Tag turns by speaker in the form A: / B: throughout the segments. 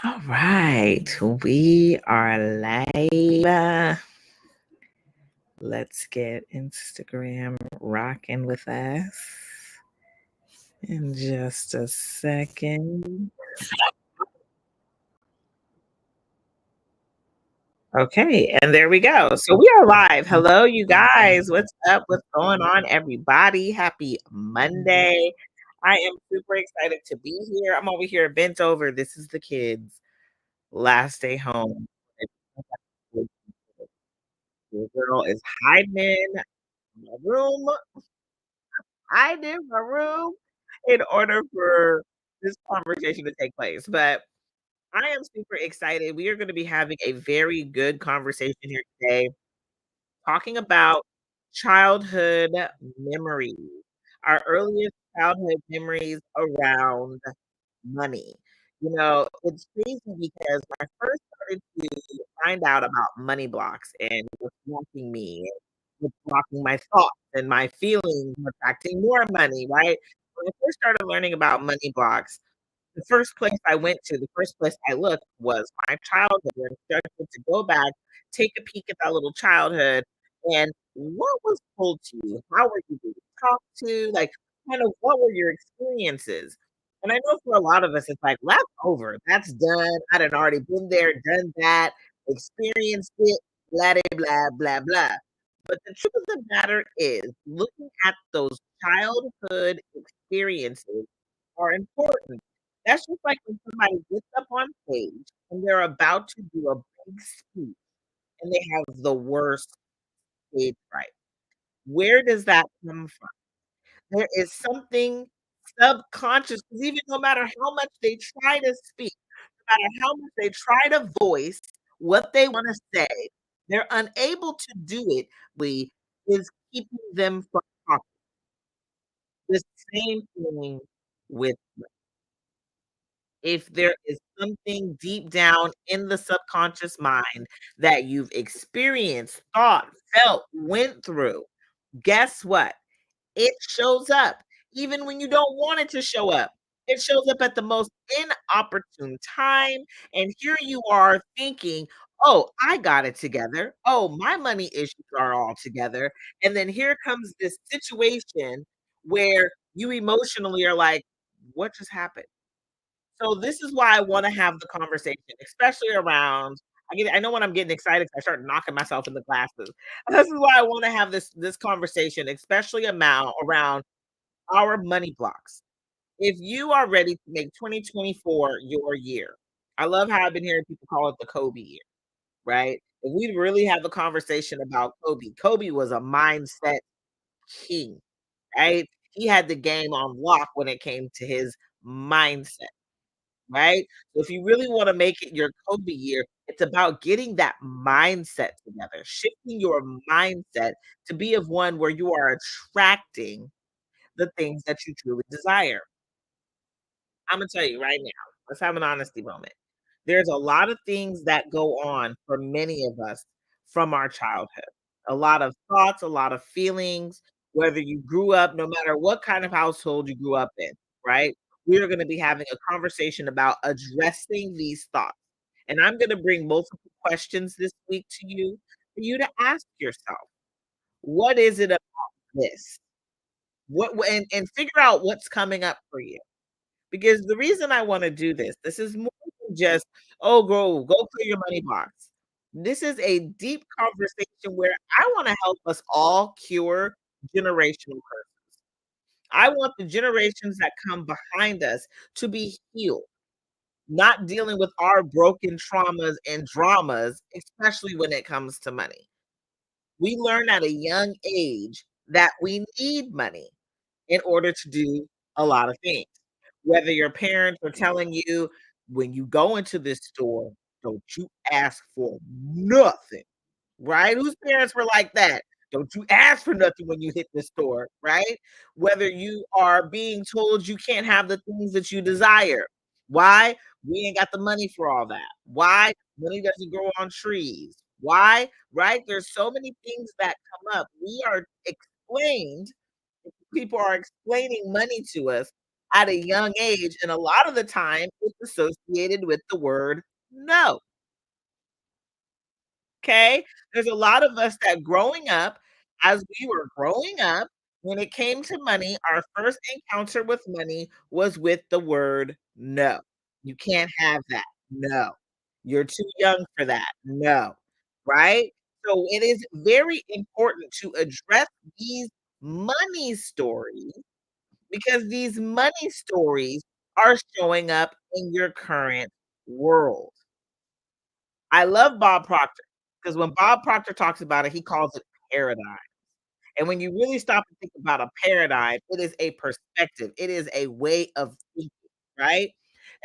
A: All right, we are live. Let's get Instagram rocking with us in just a second. Okay, and there we go. So we are live. Hello, you guys. What's up? What's going on, everybody? Happy Monday. I am super excited to be here. I'm over here bent over. This is the kids' last day home. The girl is hiding in my room, in order for this conversation to take place. But I am super excited. We are going to be having a very good conversation here today, talking about childhood memories, our earliest childhood memories around money. It's crazy because when I first started to find out about money blocks and what's blocking me, and what's blocking my thoughts and my feelings, and attracting more money, right? When I first started learning about money blocks, the first place I looked was my childhood and started to go back, take a peek at that little childhood, and what was told to you? How were you being talked to? Like, kind of what were your experiences? And I know for a lot of us, it's like, "Well, that's over. That's done. I done already been there, done that, experienced it, blah, de, blah, blah, blah." But the truth of the matter is, looking at those childhood experiences are important. That's just like when somebody gets up on stage and they're about to do a big speech and they have the worst stage fright. Where does that come from? There is something subconscious, because even no matter how much they try to speak, no matter how much they try to voice what they wanna say, they're unable to do it. We is keeping them from talking. The same thing with if there is something deep down in the subconscious mind that you've experienced, thought, felt, went through, guess what? It shows up even when you don't want it to show up. It shows up at the most inopportune time. And here you are thinking, oh, I got it together. Oh, my money issues are all together. And then here comes this situation where you emotionally are like, what just happened? So this is why I wanna have the conversation, especially around I know when I'm getting excited, I start knocking myself in the glasses. This is why I wanna have this conversation, especially amount around our money blocks. If you are ready to make 2024 your year, I love how I've been hearing people call it the Kobe year, right? If we really have a conversation about Kobe, Kobe was a mindset king, right? He had the game on lock when it came to his mindset. Right? So if you really wanna make it your Kobe year, it's about getting that mindset together, shifting your mindset to be of one where you are attracting the things that you truly desire. Imma tell you right now, let's have an honesty moment. There's a lot of things that go on for many of us from our childhood. A lot of thoughts, a lot of feelings, whether you grew up no matter what kind of household you grew up in, right? We are gonna be having a conversation about addressing these thoughts. And I'm gonna bring multiple questions this week to you for you to ask yourself, "What is it about this?" And figure out what's coming up for you. Because the reason I wanna do this is more than just, "Oh, go clear your money box." This is a deep conversation where I wanna help us all cure generational curses. I want the generations that come behind us to be healed, not dealing with our broken traumas and dramas, especially when it comes to money. We learn at a young age that we need money in order to do a lot of things. Whether your parents are telling you, when you go into this store, don't you ask for nothing, right? Whose parents were like that? Don't you ask for nothing when you hit the store, right? Whether you are being told you can't have the things that you desire. Why? We ain't got the money for all that. Why? Money doesn't grow on trees. Why? Right? There's so many things that come up. We are explained, people are explaining money to us at a young age, and a lot of the time, it's associated with the word no, okay? There's a lot of us that growing up, as we were growing up, when it came to money, our first encounter with money was with the word no. You can't have that. No. You're too young for that. No. Right? So it is very important to address these money stories because these money stories are showing up in your current world. I love Bob Proctor because when Bob Proctor talks about it, he calls it paradigm. And when you really stop and think about a paradigm, it is a perspective. It is a way of thinking, right?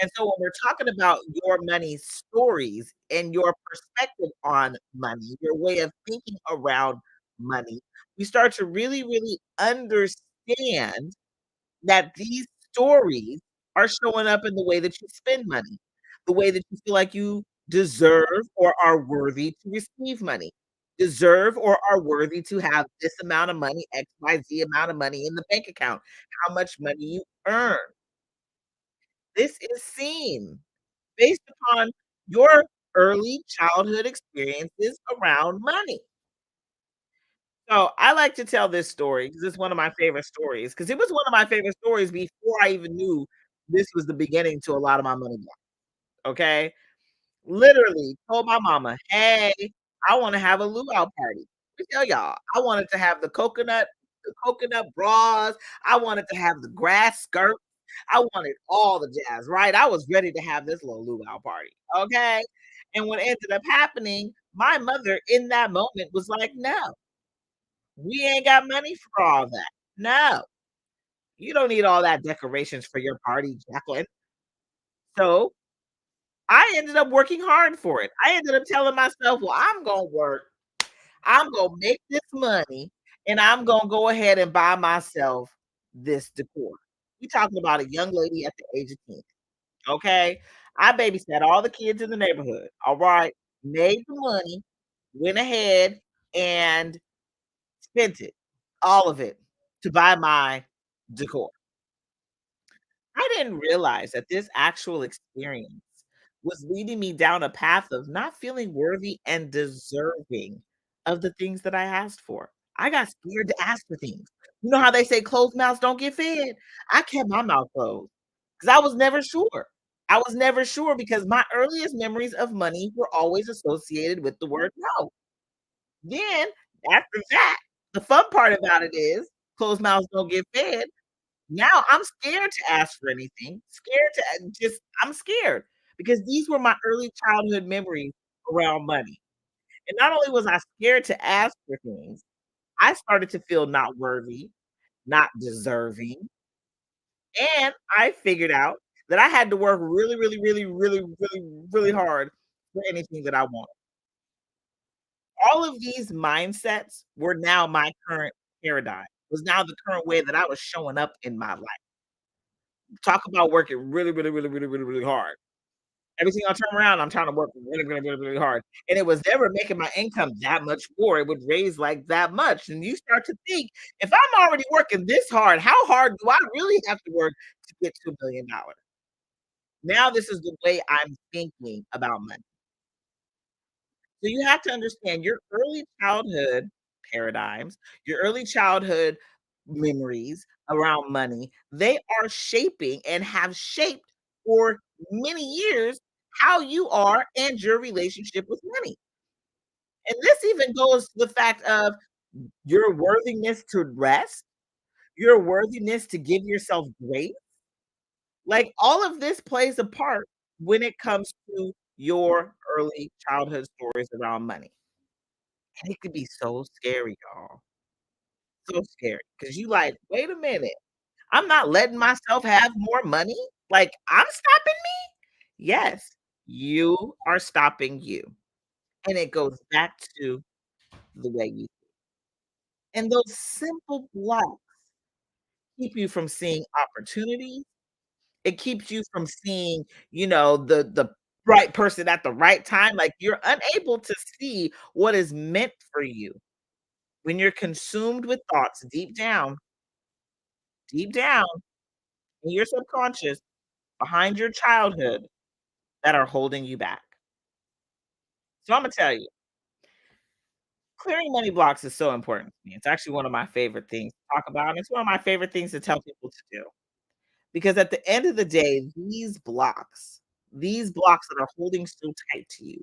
A: And so when we're talking about your money stories and your perspective on money, your way of thinking around money, we start to really, really understand that these stories are showing up in the way that you spend money, the way that you feel like you deserve or are worthy to receive money, deserve or are worthy to have this amount of money, XYZ amount of money in the bank account, how much money you earn. This is seen based upon your early childhood experiences around money. So, I like to tell this story because it's one of my favorite stories. Because it was one of my favorite stories before I even knew this was the beginning to a lot of my money block, okay? Literally told my mama, "Hey, I wanna have a luau party." Let me tell y'all, I wanted to have the coconut bras, I wanted to have the grass skirt, I wanted all the jazz, right? I was ready to have this little luau party, okay? And what ended up happening, my mother in that moment was like, "No, we ain't got money for all that. No, you don't need all that decorations for your party, Jacqueline." So, I ended up working hard for it. I ended up telling myself, "Well, I'm gonna work. I'm gonna make this money, and I'm gonna go ahead and buy myself this decor." We talking about a young lady at the age of 10, okay? I babysat all the kids in the neighborhood, all right? Made the money, went ahead and spent it, all of it, to buy my decor. I didn't realize that this actual experience was leading me down a path of not feeling worthy and deserving of the things that I asked for. I got scared to ask for things. You know how they say closed mouths don't get fed? I kept my mouth closed because I was never sure. I was never sure because my earliest memories of money were always associated with the word no. Then, after that, the fun part about it is closed mouths don't get fed. Now I'm scared to ask for anything, scared to just I'm scared because these were my early childhood memories around money. And not only was I scared to ask for things, I started to feel not worthy, not deserving, and I figured out that I had to work really, really, really, really, really, really hard for anything that I wanted. All of these mindsets were now my current paradigm, was now the current way that I was showing up in my life. Talk about working really, really, really, really, really, really hard. Every time I turn around, I'm trying to work really, really, really, really hard, and it was never making my income that much more, it would raise like that much, and you start to think, "If I'm already working this hard, how hard do I really have to work to get to $1,000,000?" Now this is the way I'm thinking about money. So you have to understand your early childhood paradigms, your early childhood memories around money, they are shaping and have shaped for many years how you are and your relationship with money. And this even goes to the fact of your worthiness to rest, your worthiness to give yourself grace. Like all of this plays a part when it comes to your early childhood stories around money. And it could be so scary, y'all. So scary because you like, "Wait a minute. I'm not letting myself have more money? Like, I'm stopping me?" Yes, you are stopping you. And it goes back to the way you and those simple blocks keep you from seeing opportunities. It keeps you from seeing, the right person at the right time. Like, you're unable to see what is meant for you when you're consumed with thoughts deep down, in your subconscious behind your childhood that are holding you back. So I'm gonna tell you, clearing money blocks is so important to me. It's actually one of my favorite things to talk about, and it's one of my favorite things to tell people to do. Because at the end of the day, these blocks that are holding so tight to you,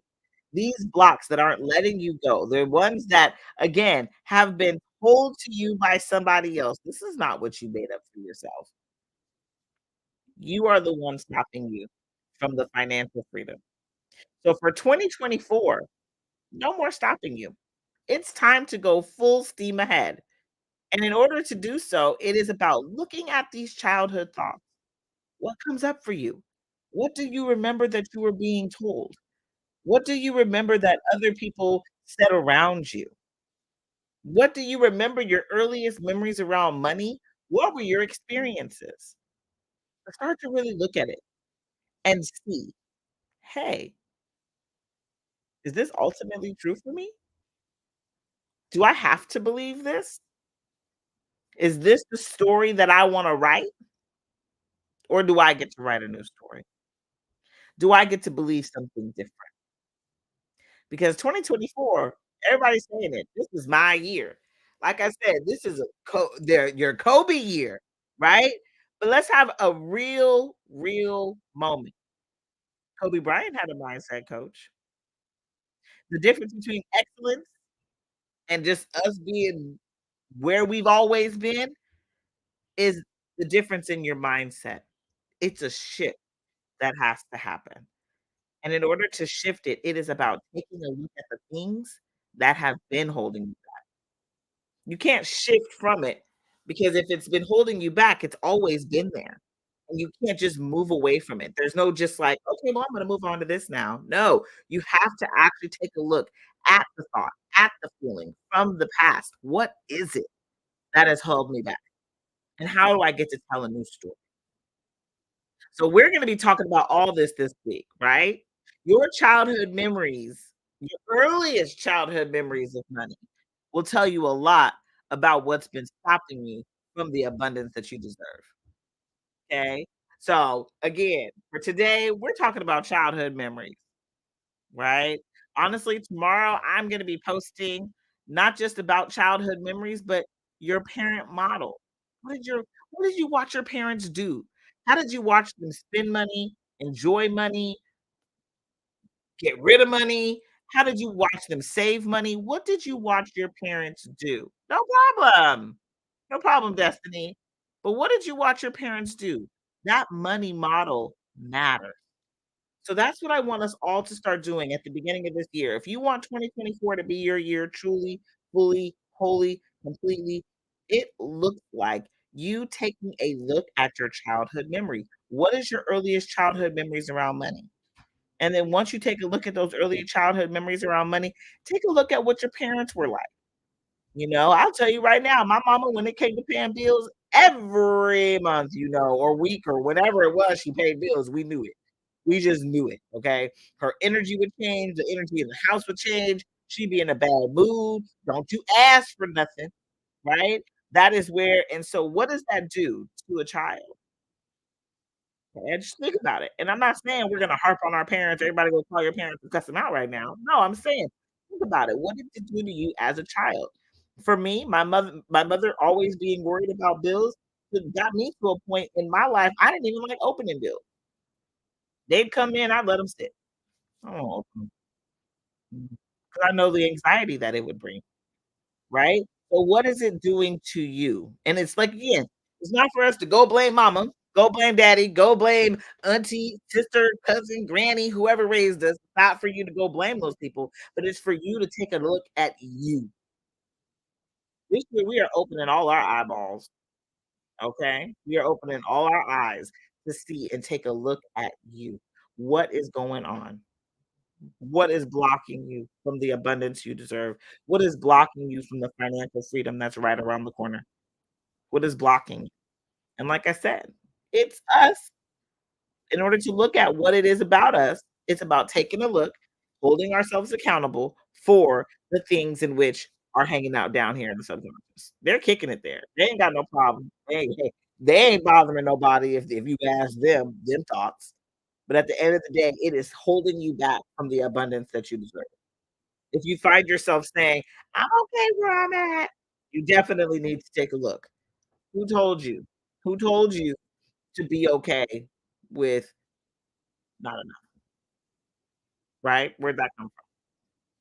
A: these blocks that aren't letting you go, they're ones that, again, have been told to you by somebody else. This is not what you made up for yourself. You are the one stopping you from the financial freedom. So for 2024, no more stopping you. It's time to go full steam ahead. And in order to do so, it is about looking at these childhood thoughts. What comes up for you? What do you remember that you were being told? What do you remember that other people said around you? What do you remember your earliest memories around money? What were your experiences? Start to really look at it and see, hey, is this ultimately true for me? Do I have to believe this? Is this the story that I want to write? Or do I get to write a new story? Do I get to believe something different? Because 2024, everybody's saying it. This is my year. Like I said, this is your Kobe year, right? But let's have a real moment. Kobe Bryant had a mindset coach. The difference between excellence and just us being where we've always been is the difference in your mindset. It's a shift that has to happen. And in order to shift it, it is about taking a look at the things that have been holding you. You can't shift from it because if it's been holding you back, it's always been there. And you can't just move away from it. There's no just like, okay, well, I'm going to move on to this now. No, you have to actually take a look at the thought, at the feeling from the past. What is it that has held me back? And how do I get to tell a new story? So we're going to be talking about all this week, right? Your childhood memories, your earliest childhood memories of money will tell you a lot about what's been stopping you from the abundance that you deserve. Okay. So again, for today, we're talking about childhood memories, right? Honestly, tomorrow I'm going to be posting not just about childhood memories, but your parent model. What did you watch your parents do? How did you watch them spend money, enjoy money, get rid of money? How did you watch them save money? What did you watch your parents do? No problem. No problem, Destiny. But what did you watch your parents do? That money model matters. So that's what I want us all to start doing at the beginning of this year. If you want 2024 to be your year truly, fully, wholly, completely, it looks like you taking a look at your childhood memory. What is your earliest childhood memories around money? And then once you take a look at those early childhood memories around money, take a look at what your parents were like. I'll tell you right now, my mama, when it came to paying bills every month, or week or whatever it was, she paid bills. We knew it. We just knew it. Okay. Her energy would change, the energy in the house would change. She'd be in a bad mood. Don't you ask for nothing, right? That is where, and so what does that do to a child? And just think about it. And I'm not saying we're gonna harp on our parents. Everybody go call your parents and cuss them out right now. No, I'm saying think about it. What did it do to you as a child? For me, my mother always being worried about bills, it got me to a point in my life I didn't even like opening bills. They'd come in, I'd let them sit. I don't open 'em, 'cause I know the anxiety that it would bring. Right? So what is it doing to you? And it's like, again, it's not for us to go blame mama, go blame daddy, go blame auntie, sister, cousin, granny, whoever raised us. Not for you to go blame those people, but it's for you to take a look at you. This year we are opening all our eyeballs. Okay? We are opening all our eyes to see and take a look at you. What is going on? What is blocking you from the abundance you deserve? What is blocking you from the financial freedom that's right around the corner? What is blocking you? And like I said, it's us. In order to look at what it is about us, it's about taking a look, holding ourselves accountable for the things in which are hanging out down here in the subconscious. They're kicking it there. They ain't got no problem. Hey, They ain't bothering nobody if you ask them thoughts. But at the end of the day, it is holding you back from the abundance that you deserve. If you find yourself saying, "I'm okay where I'm at," you definitely need to take a look. Who told you? Who told you to be okay with not enough, right? Where'd that come from?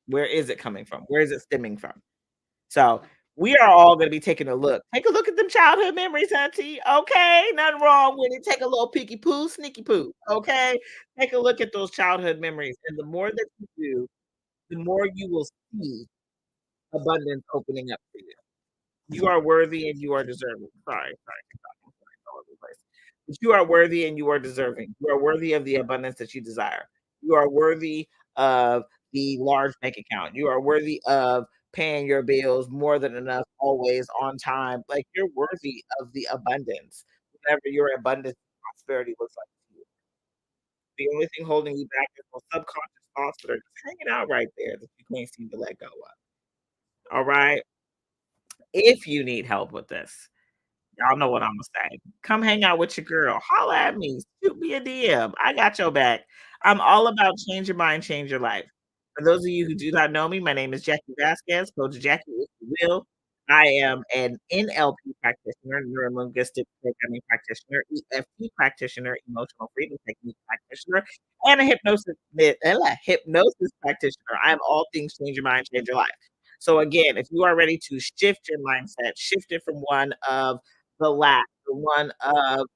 A: Where is it coming from? Where is it stemming from? So, we are all gonna be taking a look. Take a look at them childhood memories, auntie, okay? Nothing wrong with it. Take a little peeky poo, sneaky poo, okay? Take a look at those childhood memories, and the more that you do, the more you will see abundance opening up for you. You are worthy and you are deserving. Sorry, keep talking, sorry, all over the place. But you are worthy and you are deserving. You are worthy of the abundance that you desire. You are worthy of the large bank account. You are worthy of paying your bills more than enough, always on time. Like you're worthy of the abundance, whatever your abundance and prosperity looks like to you. The only thing holding you back is those subconscious thoughts that are just hanging out right there that you can't seem to let go of. All right. If you need help with this, y'all know what Imma say. Come hang out with your girl. Holla at me. Shoot me a DM. I got your back. I'm all about change your mind, change your life. For those of you who do not know me, my name is Jackie Vasquez, Coach Jackie, if you will. I am an NLP practitioner, neuro-linguistic programming practitioner, EFT practitioner, emotional freedom technique practitioner, and a hypnosis practitioner. I am all things change your mind, change your life. So again, if you are ready to shift your mindset, shift it from one of the lack, the one of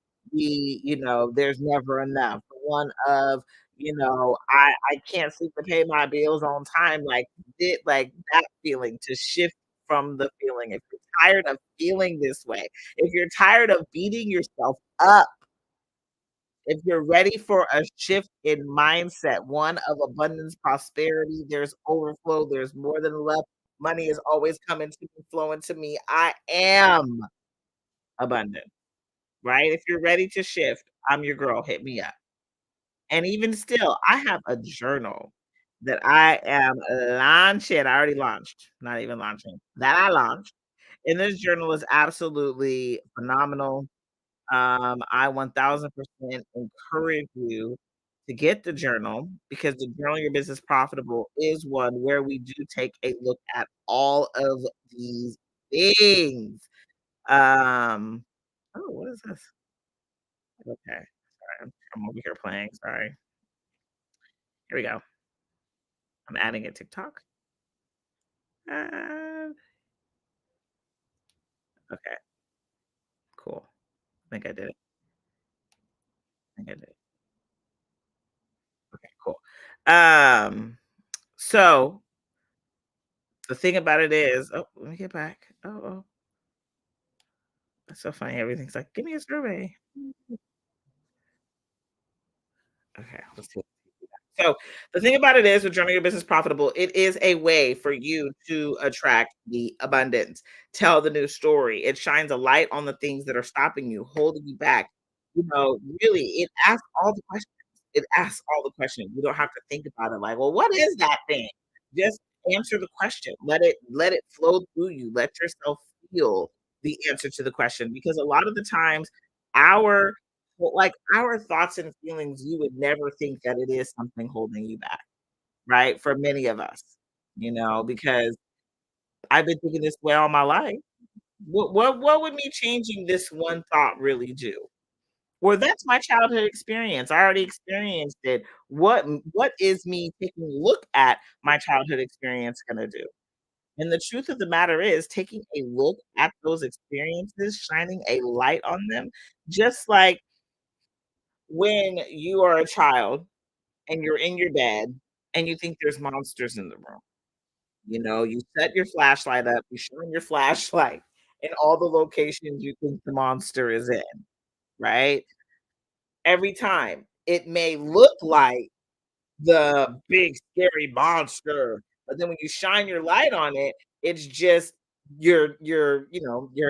A: there's never enough, the one of, I can't seem to pay my bills on time, like that feeling to shift from the feeling. If you're tired of feeling this way, if you're tired of beating yourself up, if you're ready for a shift in mindset, one of abundance, prosperity, there's overflow, there's more than enough, money is always coming to me, flowing to me. I am abundant. Right? If you're ready to shift, I'm your girl, hit me up. And even still, I have a journal that I am launching. I already launched, not even launching, that I launched. And this journal is absolutely phenomenal. I 1000% encourage you to get the journal because the journal Your Business Profitable is one where we do take a look at all of these things. Um, oh, what is this? Okay. Sorry, I'm over here playing, sorry. Here we go. I'm adding a TikTok. Uh, okay, cool. I think I did it. I think I did it. Okay, cool. Um, so the thing about it is let me get back. That's so funny. Everything's like, "Give me a survey." Okay, let's see. So the thing about it is with Journal Your Business Profitable, it is a way for you to attract the abundance, tell the new story. It shines a light on the things that are stopping you, holding you back. Really, it asks all the questions. It asks all the questions. You don't have to think about it like, well, what is that thing? Just answer the question. Let it flow through you. Let yourself feel the answer to the question. Because a lot of the times our our thoughts and feelings, you would never think that it is something holding you back, right? For many of us, because I've been thinking this way all my life. What would me changing this one thought really do? Well, that's my childhood experience. I already experienced it. What is me taking a look at my childhood experience gonna do? And the truth of the matter is taking a look at those experiences, shining a light on them, just like when you are a child and you're in your bed and you think there's monsters in the room. You set your flashlight up, you shine your flashlight in all the locations you think the monster is in, right? Every time it may look like the big scary monster, but then when you shine your light on it, it's just your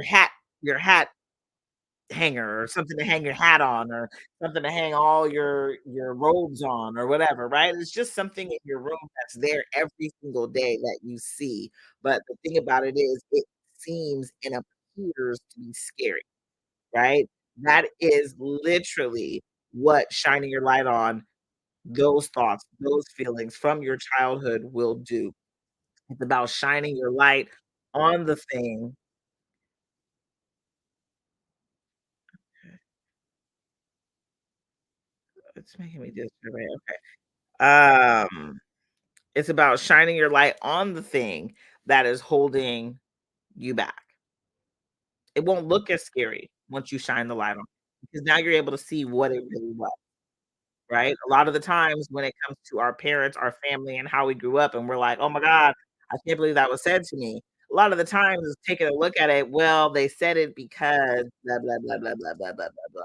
A: hat hanger or something to hang your hat on or something to hang all your robes on or whatever, right? It's just something in your room that's there every single day that you see. But the thing about it is it seems and appears to be scary, right? That is literally what shining your light on those thoughts, those feelings from your childhood will do. It's about shining your light on the thing. It's making me just okay. It's about shining your light on the thing that is holding you back. It won't look as scary once you shine the light on because now you're able to see what it really was, right? A lot of the times when it comes to our parents, our family, and how we grew up, and we're like, "Oh my god, I can't believe that was said to me." A lot of the times is taking a look at it, well, they said it because blah blah blah blah blah blah blah blah blah.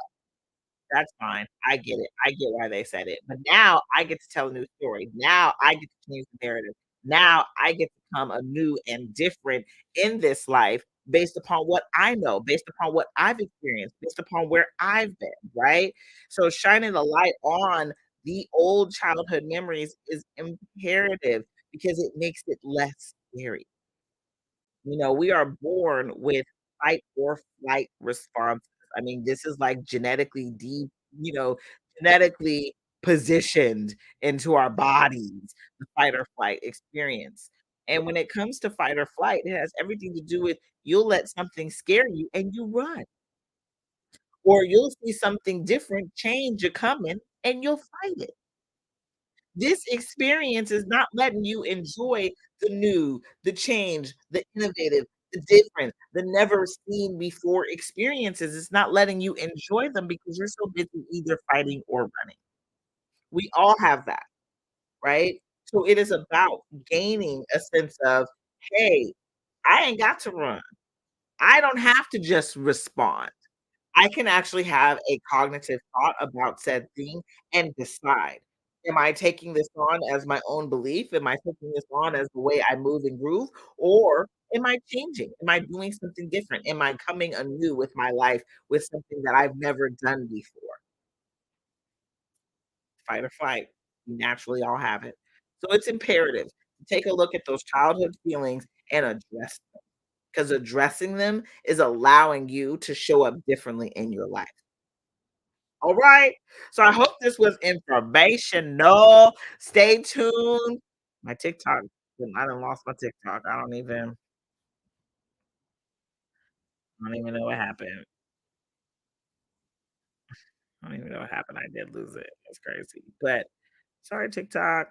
A: That's fine. I get it. I get why they said it. But now I get to tell a new story. Now I get to change the narrative. Now I get to become a new and different in this life based upon what I know, based upon what I've experienced, based upon where I've been, right? So shining the light on the old childhood memories is imperative because it makes it less scary. We are born with fight or flight responses. I mean, this is like you know, genetically positioned into our bodies, the fight or flight experience. And when it comes to fight or flight, it has everything to do with you'll let something scare you and you run, or you'll see something different, change a coming, and you'll fight it. This experience is not letting you enjoy the new, the change, the innovative, the different, the never seen before experiences. It's not letting you enjoy them because you're so busy either fighting or running. We all have that, right? So it is about gaining a sense of, hey, I ain't got to run. I don't have to just respond. I can actually have a cognitive thought about said thing and decide, am I taking this on as my own belief? Am I taking this on as the way I move and groove? Or am I changing? Am I doing something different? Am I coming anew with my life with something that I've never done before? Fight or flight. We naturally all have it. So it's imperative to take a look at those childhood feelings and address them because addressing them is allowing you to show up differently in your life. All right. So I hope this was informational. Stay tuned. My TikTok, I done lost my TikTok. I don't even know what happened. I don't even know what happened. I did lose it. That's crazy. But sorry, TikTok.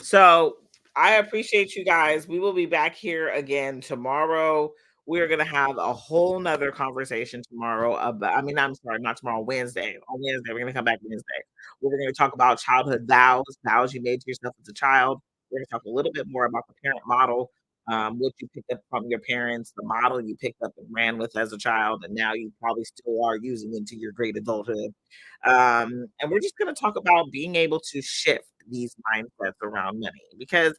A: So I appreciate you guys. We will be back here again tomorrow. We're gonna have a whole nother conversation tomorrow about I'm sorry, not tomorrow, Wednesday. On Wednesday, we're gonna come back Wednesday. Where we're gonna talk about childhood vows you made to yourself as a child. We're gonna talk a little bit more about the parent model, what you picked up from your parents, the model you picked up and ran with as a child, and now you probably still are using into your great adulthood. And we're just going to talk about being able to shift these mindsets around money because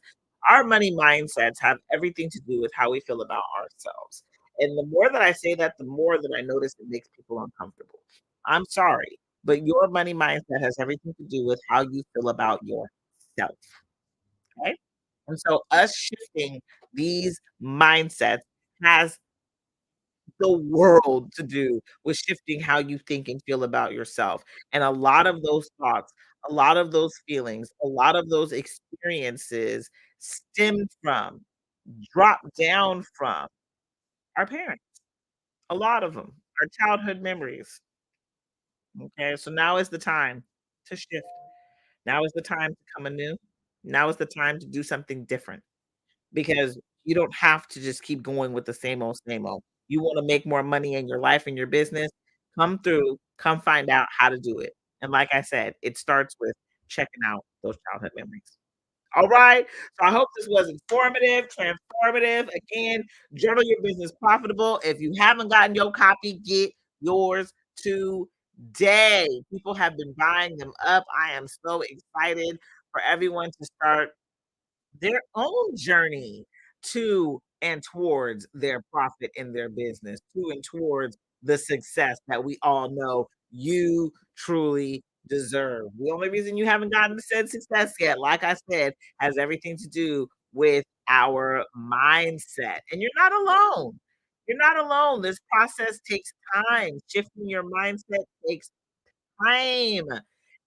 A: our money mindsets have everything to do with how we feel about ourselves. And the more that I say that, the more that I notice it makes people uncomfortable. I'm sorry, but your money mindset has everything to do with how you feel about yourself. Okay. And so, us shifting these mindsets has the world to do with shifting how you think and feel about yourself. And a lot of those thoughts, a lot of those feelings, a lot of those experiences stem from, drop down from our parents. A lot of them, our childhood memories. Okay. So now is the time to shift. Now is the time to come anew. Now is the time to do something different because you don't have to just keep going with the same old, same old. You wanna make more money in your life and your business, come through, come find out how to do it. And like I said, it starts with checking out those childhood memories. All right? So I hope this was informative, transformative. Again, journal your business profitable. If you haven't gotten your copy, get yours today. People have been buying them up. I am so excited for everyone to start their own journey to and towards their profit in their business, to and towards the success that we all know you truly deserve. The only reason you haven't gotten to said success yet, like I said, has everything to do with our mindset. And you're not alone. You're not alone. This process takes time. Shifting your mindset takes time.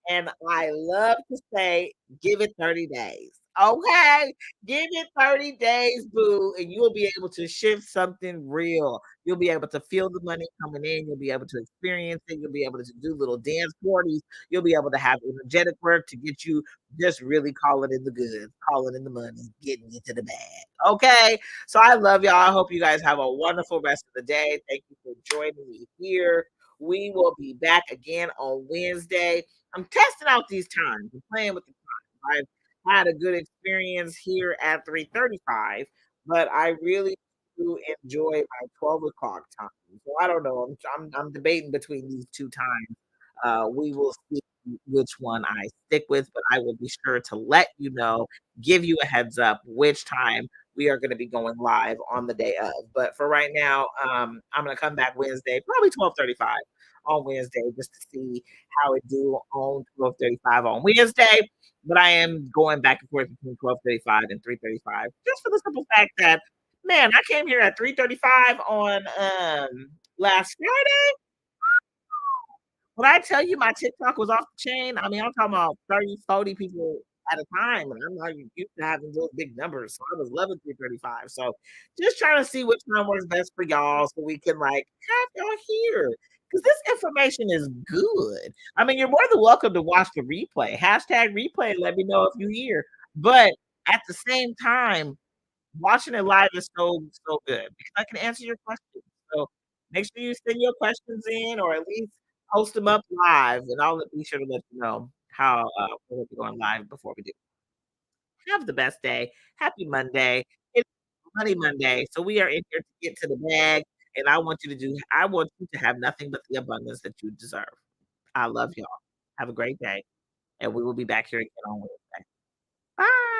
A: And I love to say, give it 30 days. Okay? Give it 30 days, boo, and you'll be able to shift something real. You'll be able to feel the money coming in. You'll be able to experience it. You'll be able to do little dance parties. You'll be able to have energetic work to get you just really calling in the goods, calling in the money, getting into the bag. Okay? So I love y'all. I hope you guys have a wonderful rest of the day. Thank you for joining me here. We will be back again on Wednesday. I'm testing out these times. I'm playing with the time. I've had a good experience here at 3:35, but I really do enjoy my 12 o'clock time. So I don't know. I'm debating between these two times. We will see which one I stick with, but I will be sure to let you know, give you a heads up which time we are going to be going live on the day of. But for right now, I'm going to come back Wednesday, probably 12:35 on Wednesday, just to see how it do on 12:35 on Wednesday. But I am going back and forth between 12:35 and 3:35, just for the simple fact that, man, I came here at 3:35 on last Friday. When I tell you my TikTok was off the chain, I mean, I'm talking about 30, 40 people at a time, and I'm not used to having those big numbers, so I was loving 3:35. So just trying to see which one works best for y'all so we can, like, have y'all here, because this information is good. I mean, you're more than welcome to watch the replay. Hashtag replay, let me know if you hear. But at the same time, watching it live is so good because I can answer your questions. So make sure you send your questions in or at least post them up live, and be sure to let you know how we're gonna be going live before we do. Have the best day. Happy Monday. It's Money Monday. So we are in here to get to the bag. And I want you to have nothing but the abundance that you deserve. I love y'all. Have a great day. And we will be back here again on Wednesday. Bye.